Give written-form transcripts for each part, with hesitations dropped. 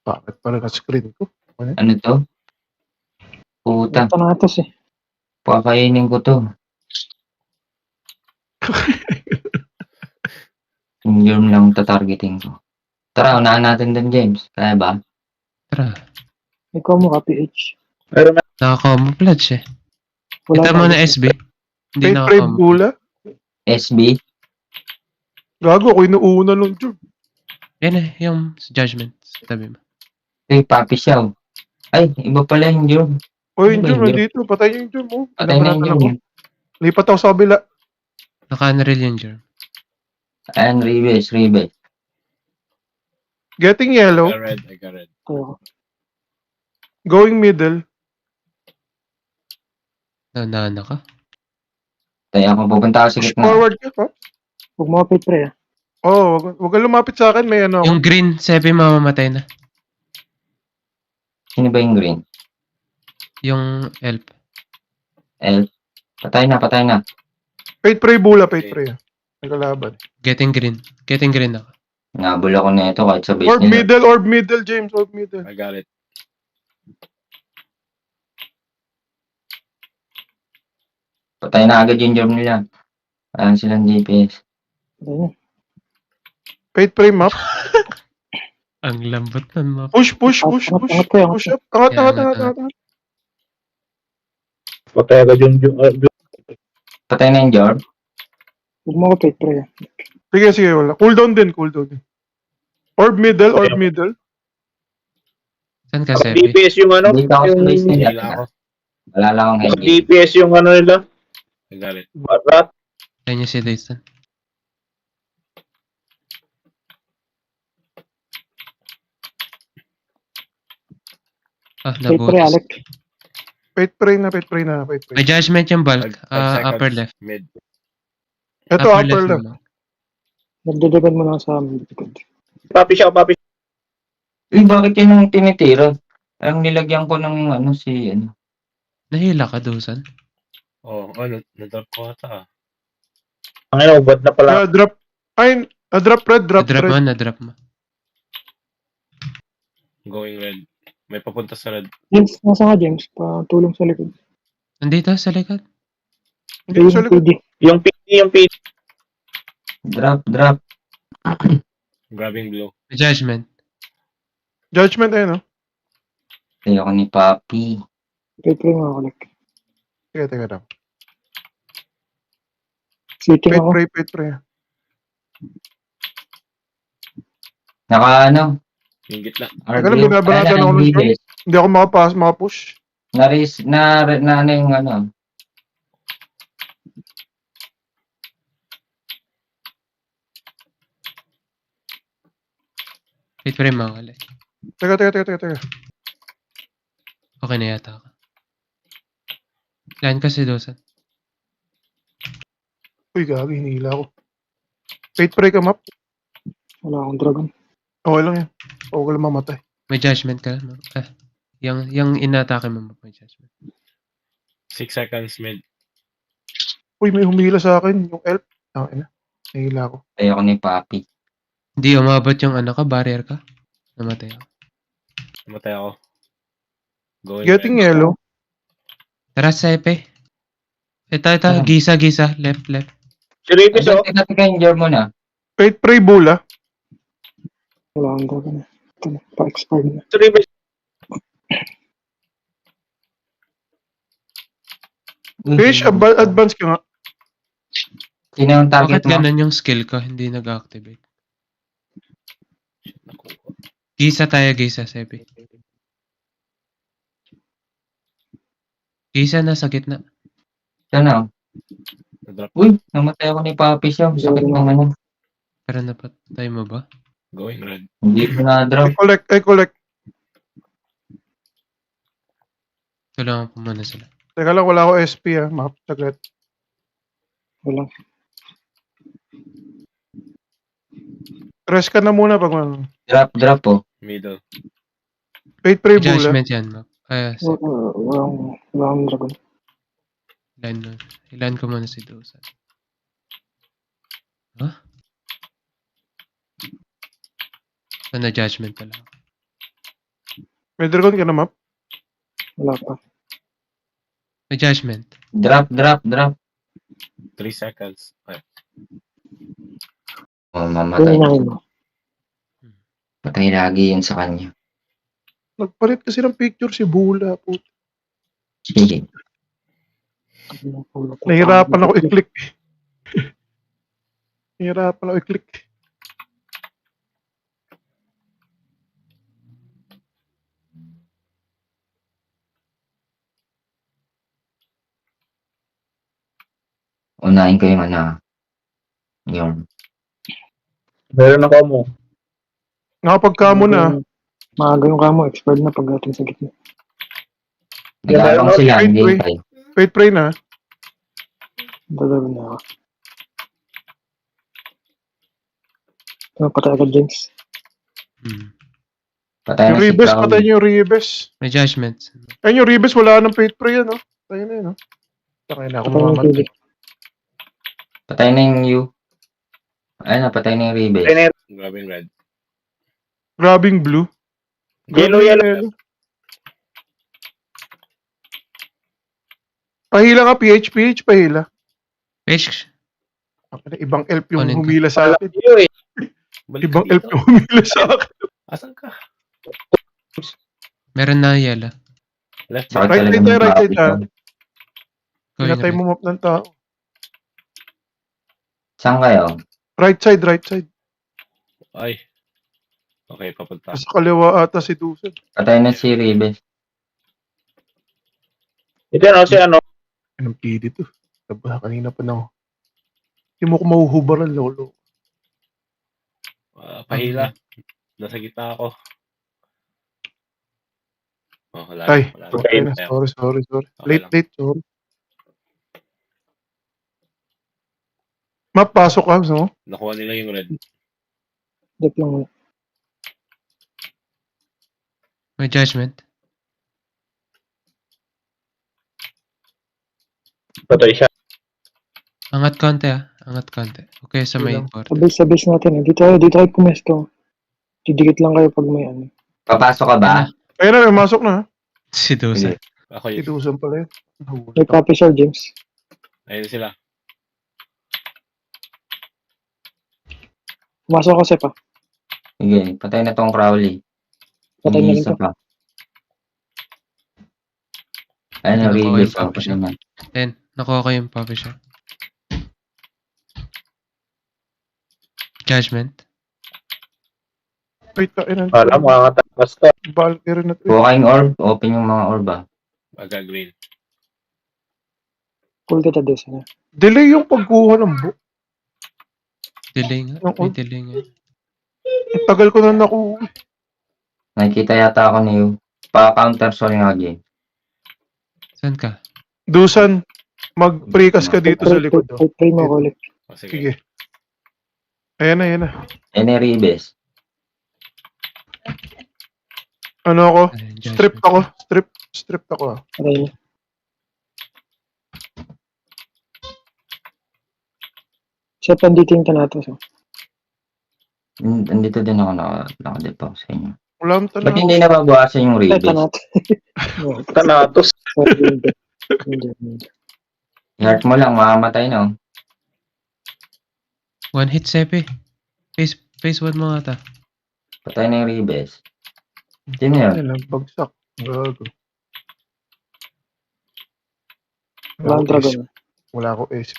Bakit pala na-screen ko? Ano to? Puta, Ito na ito eh. pakainin ko to. Yung germ lang tatargeting ko. Tara, unahan natin din, James. Kaya ba? Tara. Ikaw mo ka, PH. Meron na. Naka-camouflage eh. Wala Kita mo na SB. Hindi Fate Brave naka-camouflage. Bula? SB? Gago, ako inuuna lang dyan. Yan eh, yung judgment. Tabi mo. Hey, Papi Xiao. Ay, iba pala yung germ. O, yung Ano ba Jum, yung nandito. Patay yung Jum, oh. Patay na yung Pinabanatan germ. ako. Lipat ako sa kabila. Naka-unreal yung germ. Ayan, Ribes. Getting yellow. I got red. Ito. Going middle. Nanana ka. Tayo ako, pupunta ako sa Push gitna. forward ka, pa. Huwag mo kapit pre ah. Oh, wag kang lumapit sa akin. May ano ako. Yung green, Sebi mamamatay na. Sino ba yung green? Yung elf. Elf. Patay na. Fate Brave Bula, Fate Brave. Nagkalaban. Getting green. Getting green ako. Nabula ko na ito kahit sa base Orb middle, James. Orb middle. I got it. Patay na agad yung germ nila. Ayan silang GPS. Ayun. Fate Brave map. Ang lambot nun mo. Push. Angat ko yan. Push up. Angat. Patay agad yung Patay na yung germ. Huwag mo kapit pre ah. Sige, wala. Cooldown din. Orb middle. Saan ka, Sebi? DPS yung ano? Dito ako sa Yung base nila. Hila ako. Wala lang akong head. DPS yung ano nila. I got it. Rat. Saan niya si Dyson? Ah, Kapit pre nabutas. Alec. Fate Brave na. May judgment yung bulk. 5 seconds. Upper left. Mid. Ito, upper left. naman. Nagdedepend mo na sa amin. Papi siya. Uy, bakit yun ang tinitira? Ang nilagyan ko ng si Nahila ka, Dusan. Oh, na-drop ko ata. Ang ina, ubad na pala. Drop. Ay, drop red. Na-drop mo. Going red. May papunta sa red. James, nasa ka James? Patulong sa likod. Nandito, sa likod. Hindi ko sa likod. PD. Yung PD. drop. Grabbing blue. May judgment. Judgment ayun, no? Tayo ako ni Papi. Kapit pre mga Alec. Teka lang. Seeking ako. Fate Brave. Naka Yung gitna. Teka lang, binabanatan ako ng germ. Hindi ako makapush. na yung Wait pa rin mga kalit. Teka. Okay na yata ka. Line kasi Dusan. Uy, gagi, hinihila ako. Fate Brave ka map. Wala akong dragon. Okay lang yan. Huwag ka lang mamatay. May judgment ka. Yung inatake mo may judgment. 6 seconds mid. Uy, may humila sa akin. Yung elf. Nahila ako. tayo ako ni Papi. Hindi umabot yung barrier ka. Namatay ako. Namatay ako. Going Getting red. yellow. Tara, Sepe. Ito. Gisa. Left. Si Ribis oh. Teka yung germ mo na. Fate Brave Bula. Wala akong dragon. Ito na. Pa-expired na. Si Ribis. Fish, advance ka nga. Sino yung target Bakit mo? ganun yung skill ko? Hindi nag-activate. Gisa, Sepe. Gisa nasa gitna. Sana. Na-drop. Uy, namatay ako ni Papi siya. Sakit ng Pero napatay mo ba? Going red. Hindi ko na-drop. I collect. Tulungan po muna sila. Teka lang, wala ako SP map. Saglit. Wala. Rest ka na muna pag Drop po. Middle. Fate Brave Bula. Judgment yan, map. Wala akong dragon. Ilan ko muna si Dusan. Huh? Na judgment pala. May dragon ka na, map? Wala pa. May judgment. Drop. 3 seconds. Ay, Oh, Kung mamatay. inahin mo. Patay lagi yun sa kanya. Nagpalit kasi ng picture si Bula. Puta. Sige. Nahirapan ako i-click. Nahirapan ako i-click. Unahin ko yung ano. Yung. meron ako mo. Nakapagkamo na. Maaga yung kamo, expired na pagdating sa gitna. Nag-aabang sila. Wait, Hindi wait. tayo. Wait, pray na. Dadawin na ako. Patay agad, James. Patay Yung na si Ribes, Crowley. patay niyo yung Ribes. May judgment. Ayun yung Ribes, wala nang faith pray yan, no? Patay na yun, no? Patay na ako Patay na yung mamamatay. Philip. Patay na yung U. Ayun na, patay na yung Ribes. Grabe yung red. Grabbing blue. Yellow. Pahila ka, PH, pahila. Page. Ibang elf yung Kunin ko. humila sa akin. Balik Ibang ka elf dito. yung humila sa akin. Asan ka? Meron na yellow. Left. Sakit Right talaga side ng tayo, right baboy side tayo. ko. Pinatay mo map ng tao. Saan kayo? Right side. Ay. Okay, papunta. Sa kaliwa ata si Dusan. Patay na si Ribes. Ito ano si ano? Anong PD to? Diba, kanina pa na ako. Hindi mo ko mahuhubaran, lolo. Pahila. Nasa gitna ako. Oh, wala. Ay, Wala. okay na. Sorry. Okay lang. Late, sorry. Map, pasok ka, no? Nakuha nila yung red. Dip lang muna. May judgment. Patay siya. Angat konti Angat konti. Okay, sa may Ilang. port. Sa base natin. Dito kayo pumesto. Didikit lang kayo pag may ano. Papasok ka ba? Ayun na, may masok na. Si Dusa. Sige. Ako Si yun. Dusan pala yun. May copy siya, James. Ayun sila. Pumasok kasi pa. Sige, patay na tong Crowley. Patay na rin Isa to. pa. Ayun na, Nakuha Ribes. yung copy siya. Patay na. Then, nakuha ko yung publisher. Judgment. Wait, ayun. makakatakas ka. Valkyrie na to. Kuha kayong orb. Open yung mga orb ah. Baga green. Cool kita this. Ano? Delay yung pagkuha ng book. Delay nga. May delay nga. Ang tagal ko na nakuha. Nakikita yata ako ni you. Pa-counter sorry nga game. Saan ka? Dusan, mag-precast ka dito sa likod. Oh. Pray mo, Colik. Oh, sige. Sige. Ayan na. Ayun na, Ribes. Ano ako? Ayun, Strip judgment. ako. Strip ako. Ah. Patay na. Siya pandito yung Thanatos. Oh. Andito din ako nakadepo sa inyo. Wala mo Ba't talaga. hindi nababawasan yung Ay, Ribes? Thanatos. Thanatos. Hindi. I-heart mo lang, makamatay na oh. One hit, Sepe. Face one mo ata. Patay na yung Ribes. Sino yun? Ayan, nagbagsak. Gago. Wala ang dragon. Wala ako AC.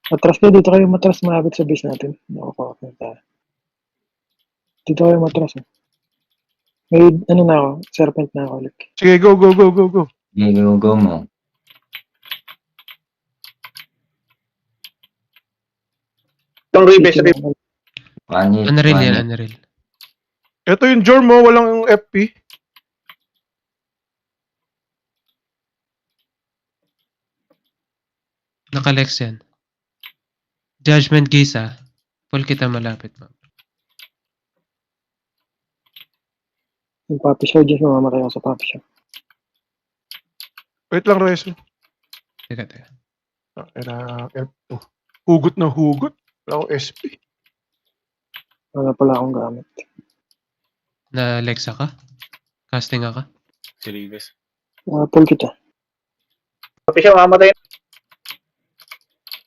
Matras kayo. Dito kayo matras. Malapit sa base natin. Nakakakita tayo. Dito kayo matras. Oh. May ano na ako. Serpent na ako ulit. Sige, go. Sige, go mo. Itong Ribes. One hit. Unreal one yan, hit. unreal. Ito yung Jorm mo. Walang yung FP. Nakalex yan. Judgment gaze Full kita malapit mo. Yung Papi Show. Just mamamatay ako sa Papi Show. Wait lang, Rezo. Teka. Ayan, F2. Hugot na hugot. Wala ako SP. Wala pala akong gamit. Na Lexa ka? Casting ako. Si Ribes. Pull kita. Pati siya mamatay.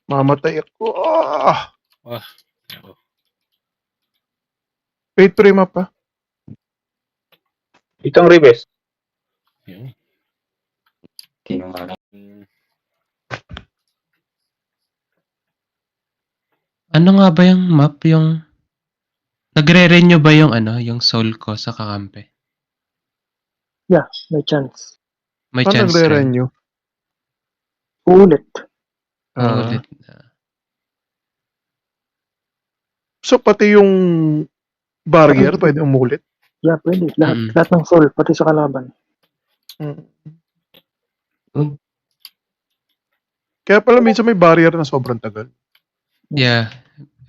Mamatay ako. Ah! Ako. Wait, pre, map pa. Itong Ribes. Yun. Tinungalan. Ano nga ba yung map? Yung... Nagre-renew ba yung yung soul ko sa kakampi? May chance. May Saan chance rin. nagre-renew? Ulit. Ulit. So, pati yung barrier, pwede umulit. Yeah, pwede. Lahat, Mm. lahat ng soul, pati sa kalaban. Kaya pala minsan may barrier na sobrang tagal. Yeah.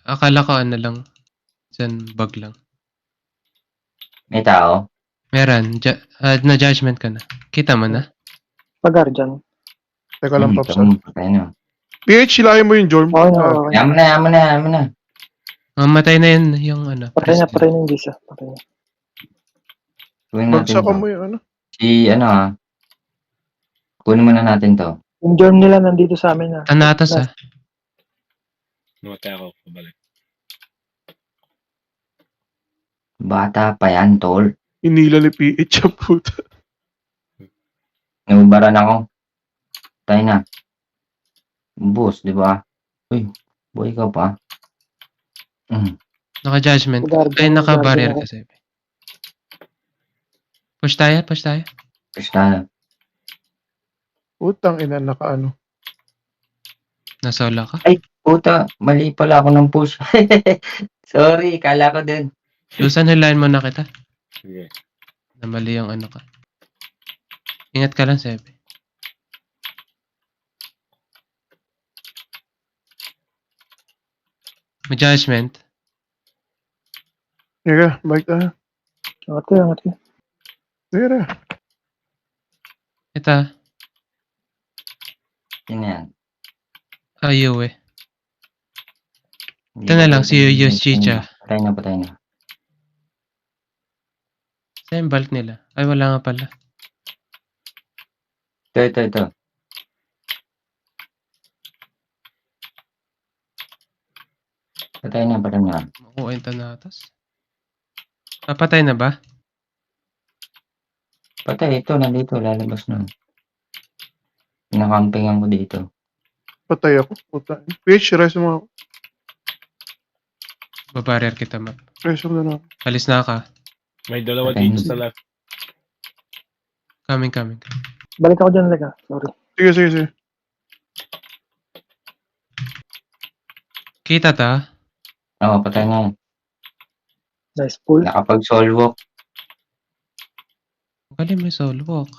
Akala ko lang. Diyan, bug lang. May tao? Meron. Na-judgment ka na. Kita mo na? Pag-guardian. Teka lang, Pops. Patay na. PH, silahin mo yung Jorm. Okay na, okay. Yaman na. Mamatay na yun yung Patay na president. yung visa. Patay na. Kunin natin Bagsakan to. mo yung Kunin muna natin to. Yung germ nila nandito sa amin na. Tanatas Namatay ako. Pabalik. Bata pa yan, tol. Inila ni PH ang puta. Nabubaran ako. Tayo na. Boss, di ba? Uy, boy ka pa. Naka-judgment. Ay, naka-barrier kasi. Push tayo. Basta, Putang ina, nakaano. Nasolo ka. puta, mali pala ako ng push. Sorry, kala ko din. Lusan, hilahin mo na kita. Sige. Na mali yung ka. Ingat ka lang, Sebe. May judgment. Sige, balik tayo. Angat ko. Sige. Ito. Yun yan. Ayaw eh. Ito na lang, si Yuyus Chicha. Patay na. Saan yung bulk nila? Ay, wala nga pala. Ito. Patay na. Makuha yung tanatas. Papatay na ba? Patay, ito, nandito, lalabas na. Pinakampingan ko dito. Patay ako. Puta. PH, rest mo ako. Babarrier kita, map. Rest mo na ako. Alis na ka. May dalawa Patay dito na. sa left. Coming. Balik ako dyan talaga. Sorry. Sige. Kita ta? Oo, patay na. Nice pull. Nakapag-soul walk. Galing may solo walk.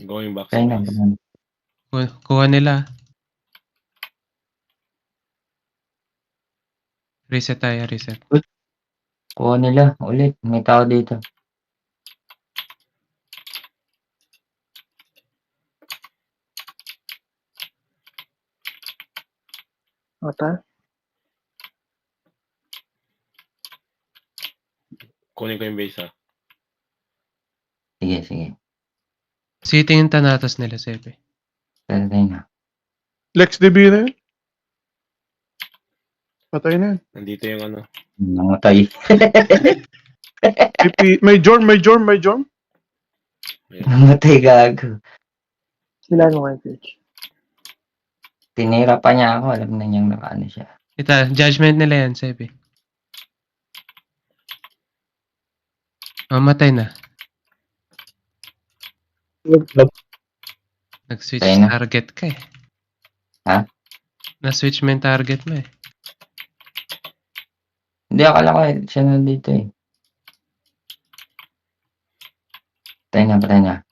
Going back Patay sa na. base. Kuha nila. Reset tayo. Kuha nila. Ulit. May tao dito. Mata. Kunin ko yung base ha. Sige. Sitting yung tanatas nila, Sebe. Patay na. Lex DB na yun. Patay na yun. Nandito yung ano. Namatay. May Jorm. Ayun. Namatay gago. Sila mo kay PH. Tinira pa niya ako. Alam na niyang nakaano siya. Ito, judgment nila yan, Sebe. Mamatay na. Nag-switch Patay na. target ka eh. Ha? Na-switch mo yung target mo eh. Hindi, akala ko siya nandito eh. Patay na.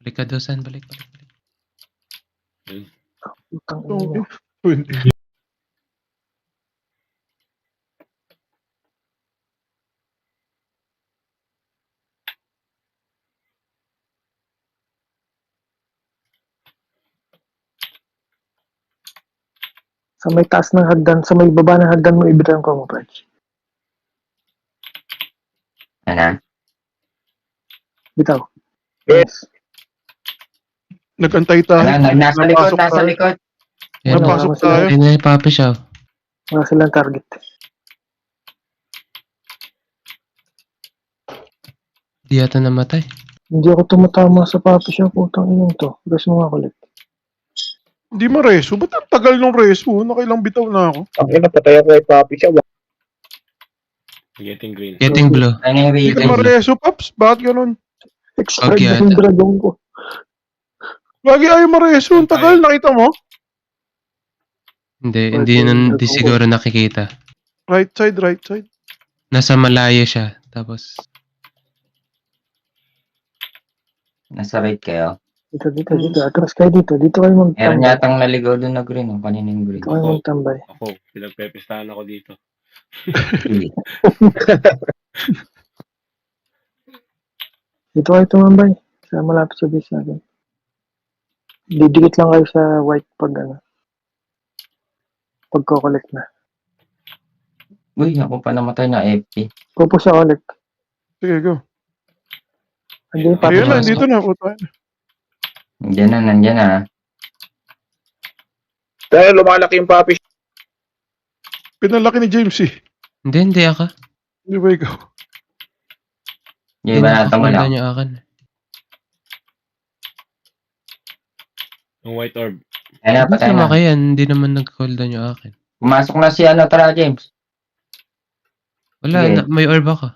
Balik ka dosan, balik. Utang Okay. ina. Sa may taas ng hagdan, sa may baba ng hagdan mo, ibitan ko mo, Praj. Ano? Bitaw. Yes. Nagantay tayo. Nasa likod, Napasok nasa tayo. likod. Ayan, Napasok wala tayo. ayun na yung Papi Chow. Wala silang target. Di yata namatay. Hindi ako tumatama sa papi siya. Putang inong to. Gusto mo nga kulit. Hindi ma-reso. Ba't ang tagal nung reso? Nakailang bitaw na ako. Ang ina, patay ako kay Papi siya. Getting green. Getting blue. Ano yung Hindi ka reason? ma-reso, Paps. Bakit ganun? Expired Okay, na yung dragon ko. Lagi ayaw ma-reso. Ang tagal. Nakita mo? Hindi siguro nakikita. Right side, right side. Nasa malayo siya. Tapos, Nasa right kayo. Dito. Atras kayo dito. Dito kayo Meron magtambay. yatang naligaw doon na green. Kanina yung green. Dito kayo magtambay. Ako, pinagpepistahan ako dito. Dito kayo tumambay. Sa malapit sa base natin. Didikit lang kayo sa white pag pagko-collect na. Uy, ako pa namatay na FP. Pupus ako ulit. Sige, go. Andiyan yung papi Ayun na, siya. dito na. Puta. Nandiyan na. Dahil lumalaki yung Papi siya. Pinalaki ni James eh. hindi ako. Hindi ba ikaw? Yung iba natang wala. niyo akin. Yung white orb. Ayan na, Hindi patay sama na. kayo, hindi naman nag-cooldown yung akin. Pumasok na si tara James. Wala, Sige. may orb ako.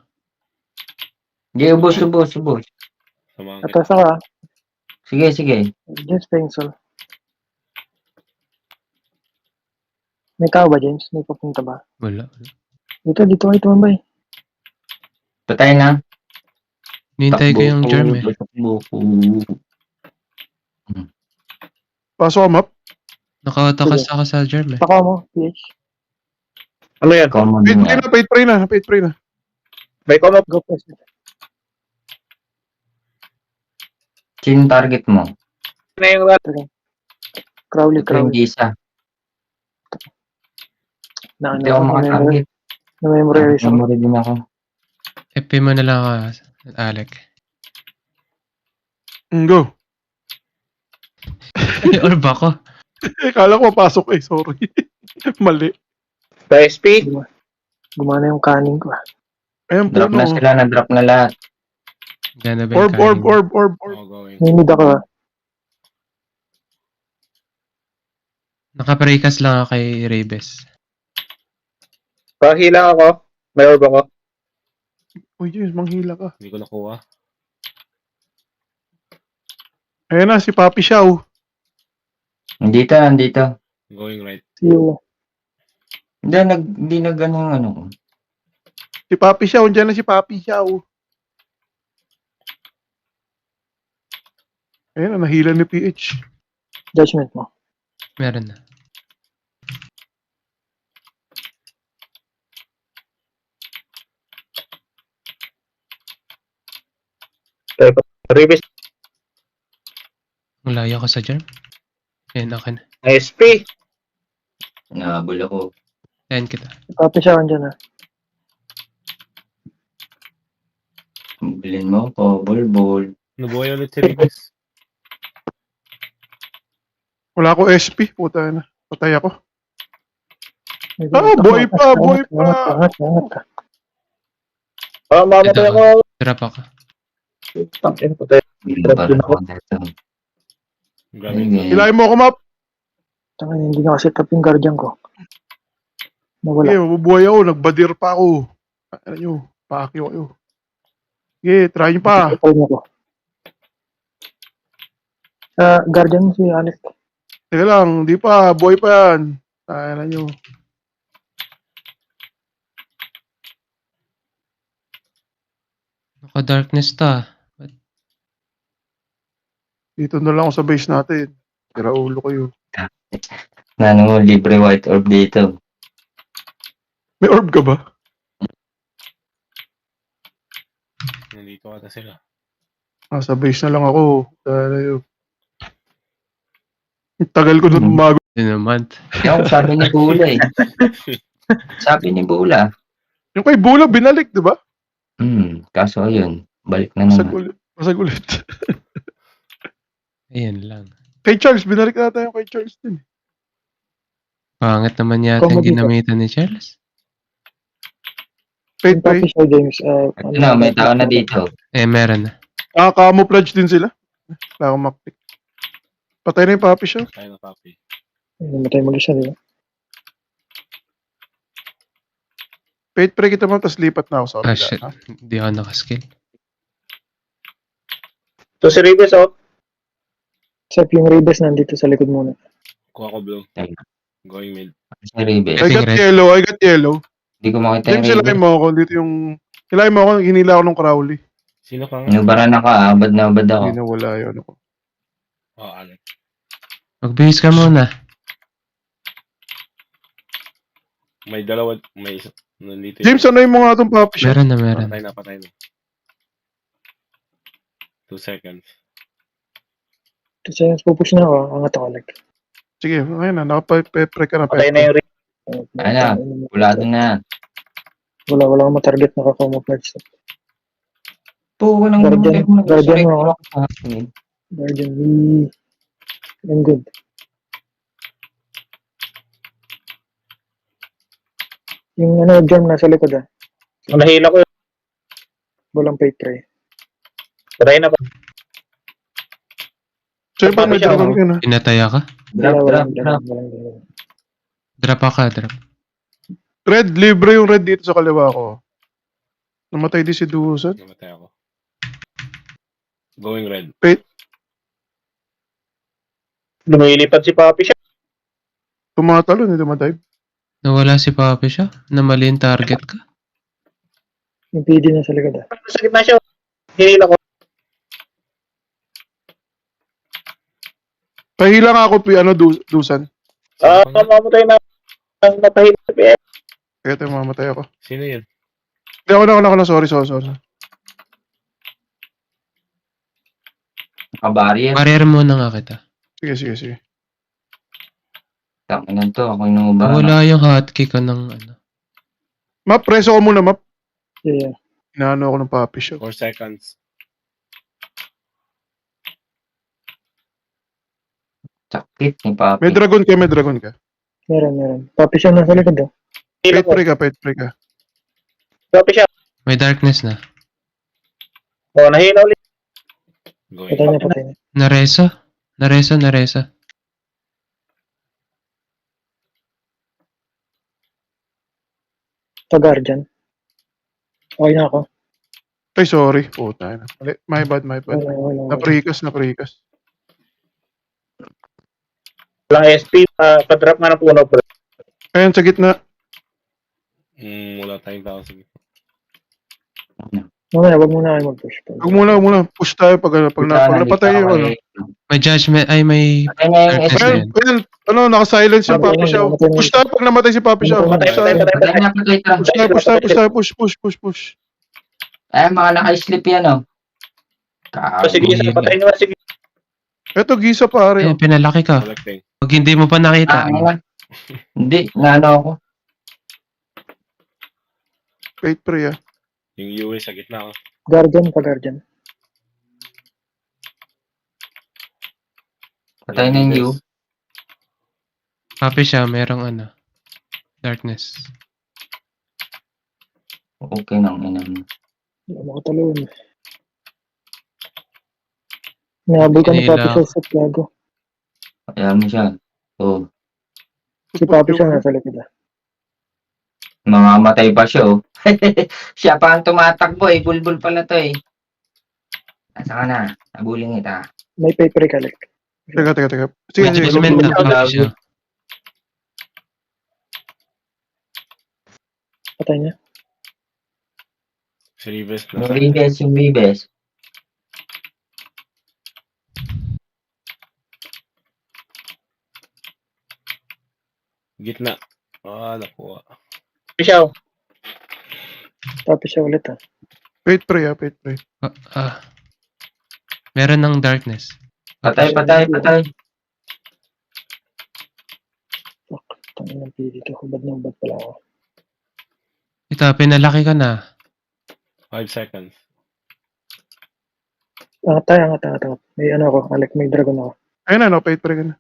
Hindi, ubos. Samahan kita. Atras ako ah. Sige. James Pencil. May tao ba, James? May papunta ba? Wala. Dito kayo tumambay. Patay na. Nintay ko yung germ eh. Takbo. Pasok ka, map. Nakatakas ako sa germ eh. Paka mo, PH. Ano yan? Common Paid yun pray nga. na, paid pray na. May come up. Go press. Sino target mo? Na yung Crowley. Ito yung isa. Na Hindi ako makatarget. Na-memorize ako. Memory din ako. FP mo na lang ako, Alec. Go. May orb ako. Kala ko pasok eh. Sorry. Mali. Sa SP. Gumana yung kanin ko ah. Ayan, Drop na puno. sila, na-drop na lahat. Gana ba yung Orb. kanin? Ako going. May mid ako ah. Nakaprekas lang ako kay Rebes. Pahila ako. May orb ako. Uy, James, manghila ka. Hindi ko nakuha. Ayan na, si Papi Chow. Nandito. Going right. See you. Hindi ganun ano. Si Papi Chow, andyan na si Papi Chow. Ayan na, nahila ni PH. Judgment mo. Meron na. Revis. Ang layo ko sa germ. Ayan, okay na. SP. Nahabol ako. Ayan kita. Papi siya andyan ah. Bilhin mo ko, bol. Nabuhay ulit si Ribes. Wala ko SP. Puta na. Patay ako. Ah, buhay pa. Angat ah. Mamatay Ito, ako. drop ako. Tangin, patay. Bilhin pa rin ako dito. Grabe. Hilahin mo ako, map. Tangan, hindi na set up yung guardian ko. Nawala. Sige, mabubuhay ako. Nagbadir pa ako. Ano nyo? Paakyo kayo. Sige, try nyo pa. Try mo ko. Guardian mo si Alex. Teka lang, di pa. Buhay pa yan. Ano nyo? Naka-darkness to ah. Dito na lang ako sa base natin. Tira ulo kayo. Libre white orb dito. May orb ka ba? Nandito ata sila. Sa base na lang ako. Ano yun? Tagal ko doon umago. Yun naman. Yung sabi ni Bula eh. Sabi ni Bula. Yung kay Bula, binalik, di ba? Kaso ayun, balik na Sa naman. ulit. Basag ulit. Ayan lang. Kay Charles, binalik na tayo kay Charles din. Pangit naman yata yung Comedy ka. ginamitan ni Charles. Fate Yung Pray. Papi Show James. Ito na, may tao na dito. Eh, meron na. Camouflage din sila. Wala akong maktik. Patay na yung Papi Show. Tayo na, papi. Namatay mo siya, di ba? Fate Pray kita mo, tapos lipat na ako sa Ah, kabila. shit. ha? Hindi ako nakaskill. So, si Ribes out. Except yung Rebes nandito sa likod muna. Kuha ko blue. Ayun. Going mid. Si Ribes. I got Red. yellow, I got yellow. Hindi ko makita yung James, Ribes. hilahin mo ako. Dito yung... Hilahin mo ako, hinila ako ng Crowley. Sino ka nga? Inubara na ka, abad na abad ako. Hindi na wala yun. Ako. Oh, Alex. Magbihis ka muna. May dalawa, may isa. Nandito James, ano yung mga itong Papi Show? Meron na, meron. Patay na, patay na. 2 seconds. Kasi pupush na ako. Angat ako like. Sige, ayun na. Nakapepre ka na. Patay na yung Ribes. Ano? Wala doon na. Wala akong matarget naka-camouflage. Po, walang Guardian, naman. Guardian mo ako. Ah, Guardian. I'm good. Yung ano, Jom, nasa likod ah. Nahila ko yun. Walang Fate Pray. Patay na pa. Siyempre, may Papi Show. dragon ka na. Pinataya ka? Drop, drop, drop. Walang. Drop ka, drop. Red, libre yung red dito sa kaliwa ko. Namatay din si Dusan. Namatay ako. Going red. Lumilipad si Papi siya. Tumatalo, hindi dumadive. Nawala si Papi siya? Na mali yung target ka? Yung PD na sa likod ah. Sa gitna siya. Hinila ko. Pahila nga ako, Dusan. Mamatay na. Napahila sa PM. Kaya tayo mamatay ako. Sino yun? Hindi ako na, sorry. Nakabarrier. Barrier muna nga kita. Sige. Takinan to, ako yung nangubara. Wala yung hotkey ko ng ano. Map, preso ko muna, map. Yeah. Inaano ako ng Papi Show. 4 seconds. Sakit ni Papi. May dragon ka. Meron. Papi siya nasa likod ah. Hinila Fate ko. Pray ka. Papi siya. May darkness na. Nahila ulit. Going Patay na. Naresa. Guardian. Okay na ako. Ay, sorry. Puta na. My bad. Wala. Naprikas. Walang SP. Pa-drop nga ng puno. Pre. Ayan, sa gitna. Wala tayong tao. Sige. Mamaya, wag muna kayo mag-push. Huwag muna. Push tayo pag napatay yung ano. May judgment, ay may Patay na yung darkness SP. na yun. Ayan, naka-silence yung Papi Show. Push tayo pag namatay si Papi Show. Patay, Push tayo. Patay na. Push. Ay, mga naka-sleep yan, oh. Sige, patay nyo. Sige. Eto, Gisa pare. Ay, pinalaki ka. Collecting. Pag hindi mo pa nakita. Hindi, naano ako. Fate Pray Yung US sa gitna ko. Guardian. Patay na yung U. Papi siya, merong ano. Darkness. Okay nang inam. Hindi ako makatalon. Nahabol ka ni Papi siya sa plago. Kaya mo siya. Oh, Si Papi siya nasa likod ah. mamamatay pa siya, oh. Siya pa ang tumatakbo, eh. Bulbul pala to, eh. Nasa ka na. Nabuling kita. May Fate Pray ka like. Teka. May Sige, judgment go. na Papi siya. Patay niya. Si Rivers Yung na. Ribes, yung Ribes. Gitna. Nakuha. Papi siya. Papi siya ulit ah. Fate Pray. Meron ng darkness. Patay. Fuck. Tangin ng PD ko. Hubad pala ako. Ito, pinalaki ka na. 5 seconds. Angat tayo, angat. May ano ako, Alec, may dragon ako. Ayun na, no, paid pa rin ka na.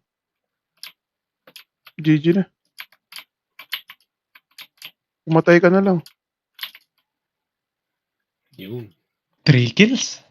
GG na. Pumatay ka na lang. Yun. 3 kills?